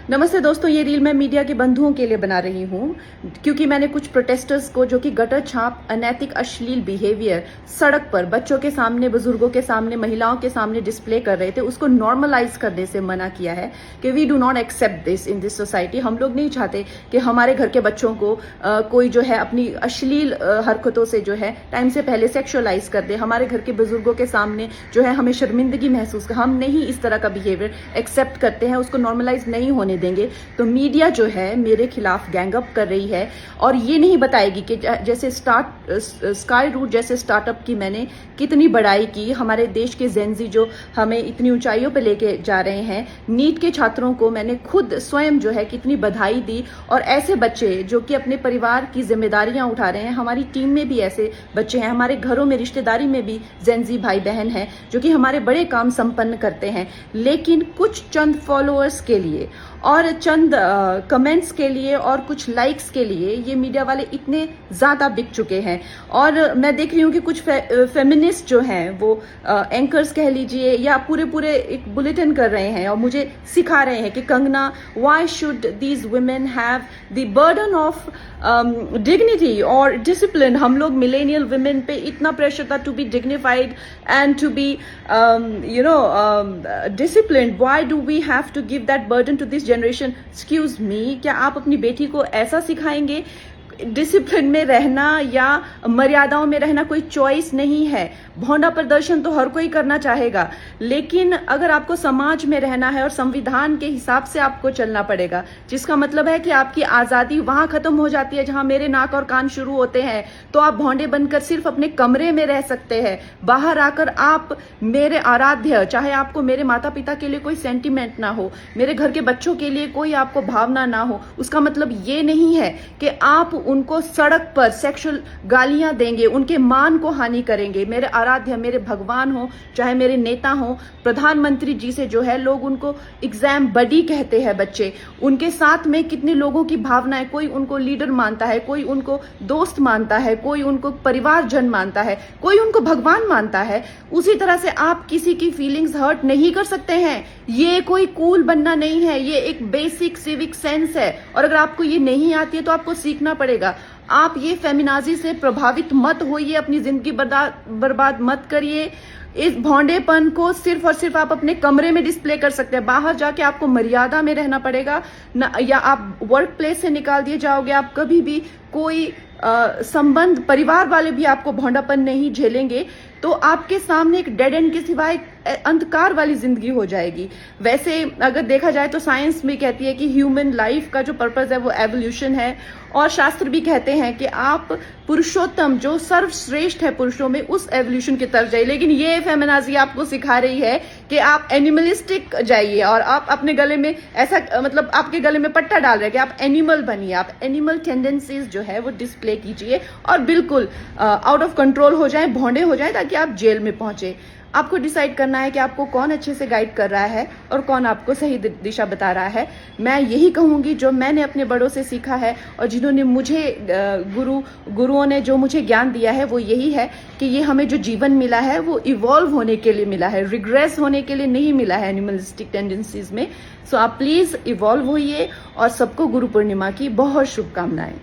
नमस्ते दोस्तों, ये रील मैं मीडिया के बंधुओं के लिए बना रही हूँ क्योंकि मैंने कुछ प्रोटेस्टर्स को जो कि गटर छाप, अनैतिक, अश्लील बिहेवियर सड़क पर बच्चों के सामने, बुजुर्गों के सामने, महिलाओं के सामने डिस्प्ले कर रहे थे, उसको नॉर्मलाइज करने से मना किया है कि we do not accept this in this society. हम लोग नहीं चाहते कि हमारे घर के बच्चों को कोई जो है अपनी अश्लील हरकतों से जो है टाइम से पहले सेक्सुअलाइज कर दे। हमारे घर के बुजुर्गों के सामने जो है हमें शर्मिंदगी महसूस कर, हम नहीं इस तरह का बिहेवियर एक्सेप्ट करते हैं, उसको नॉर्मलाइज नहीं होने देंगे। तो मीडिया जो है मेरे खिलाफ गैंग अप कर रही है और ये नहीं बताएगी कि जैसे स्काई रूट जैसे स्टार्टअप की मैंने कितनी बड़ाई की, हमारे देश के जेनजी जो हमें इतनी ऊंचाइयों पे लेके जा रहे हैं, नीट के छात्रों को मैंने खुद स्वयं जो है कितनी बधाई दी। और ऐसे बच्चे जो कि अपने परिवार की जिम्मेदारियां उठा रहे हैं, हमारी टीम में भी ऐसे बच्चे हैं, हमारे घरों में रिश्तेदारी में भी जेनजी भाई बहन हैं जो कि हमारे बड़े काम संपन्न करते हैं, लेकिन कुछ चंद फॉलोअर्स के लिए और चंद कमेंट्स के लिए और कुछ लाइक्स के लिए ये मीडिया वाले इतने ज्यादा बिक चुके हैं। और मैं देख रही हूँ कि कुछ फेमिनिस्ट जो हैं वो एंकर्स कह लीजिए या पूरे एक बुलेटिन कर रहे हैं और मुझे सिखा रहे हैं कि Kangana, why should these women have the burden of dignity और डिसिप्लिन। हम लोग मिलेनियल वुमेन पे इतना प्रेशर था to be dignified and to be disciplined, why do we have to give that burden to this generation. Excuse me, क्या आप अपनी बेटी को ऐसा सिखाएंगे? डिसिप्लिन में रहना या मर्यादाओं में रहना कोई चॉइस नहीं है। भौंडा प्रदर्शन तो हर कोई करना चाहेगा, लेकिन अगर आपको समाज में रहना है और संविधान के हिसाब से आपको चलना पड़ेगा, जिसका मतलब है कि आपकी आजादी वहां खत्म हो जाती है जहां मेरे नाक और कान शुरू होते हैं। तो आप भौंडे बनकर सिर्फ अपने कमरे में रह सकते हैं। बाहर आकर आप मेरे आराध्य, चाहे आपको मेरे माता पिता के लिए कोई सेंटिमेंट ना हो, मेरे घर के बच्चों के लिए कोई आपको भावना ना हो, उसका मतलब ये नहीं है कि आप उनको सड़क पर सेक्सुअल गालियां देंगे, उनके मान को हानि करेंगे। मेरे आराध्य, मेरे भगवान हो, चाहे मेरे नेता हो, प्रधानमंत्री जी से जो है लोग उनको एग्जाम बडी कहते हैं बच्चे, उनके साथ में कितने लोगों की भावनाएं, कोई उनको लीडर मानता है, कोई उनको दोस्त मानता है, कोई उनको परिवारजन मानता है, कोई उनको भगवान मानता है। उसी तरह से आप किसी की फीलिंग्स हर्ट नहीं कर सकते हैं। ये कोई कूल बनना नहीं है, ये एक बेसिक सिविक सेंस है और अगर आपको ये नहीं आती है तो आपको सीखना पड़ेगा। आप ये फेमिनाजी से प्रभावित मत होइए, अपनी जिंदगी बर्बाद मत करिए। इस भौंडेपन को सिर्फ और सिर्फ आप अपने कमरे में डिस्प्ले कर सकते हैं। बाहर जाके आपको मर्यादा में रहना पड़ेगा ना, या आप वर्क प्लेस से निकाल दिए जाओगे। आप कभी भी कोई संबंध, परिवार वाले भी आपको भौंडापन नहीं झेलेंगे, तो आपके सामने एक डेड एंड के सिवाय अंधकार वाली जिंदगी हो जाएगी। वैसे अगर देखा जाए तो साइंस भी कहती है कि ह्यूमन लाइफ का जो पर्पस है वो एवोल्यूशन है, और शास्त्र भी कहते हैं कि आप पुरुषोत्तम जो सर्वश्रेष्ठ है पुरुषों में, उस एवोल्यूशन की तरफ जाइए। लेकिन ये फेमिनाजी आपको सिखा रही है कि आप एनिमलिस्टिक जाइए और आप अपने गले में ऐसा, मतलब आपके गले में पट्टा डाल रहे हैं कि आप एनिमल बनिए, आप एनिमल टेंडेंसीज जो है वो डिस्प्ले कीजिए और बिल्कुल आउट ऑफ कंट्रोल हो जाए, भौंडे हो जाए, ताकि आप जेल में पहुंचे। आपको डिसाइड करना है कि आपको कौन अच्छे से गाइड कर रहा है और कौन आपको सही दिशा बता रहा है। मैं यही कहूंगी जो मैंने अपने बड़ों से सीखा है और जिन्होंने मुझे गुरुओं ने जो मुझे ज्ञान दिया है वो यही है कि ये हमें जो जीवन मिला है वो इवॉल्व होने के लिए मिला है, रिग्रेस होने के लिए नहीं मिला है एनिमलिस्टिक टेंडेंसीज में। सो आप प्लीज इवॉल्व होइए और सबको गुरु पूर्णिमा की बहुत शुभकामनाएं।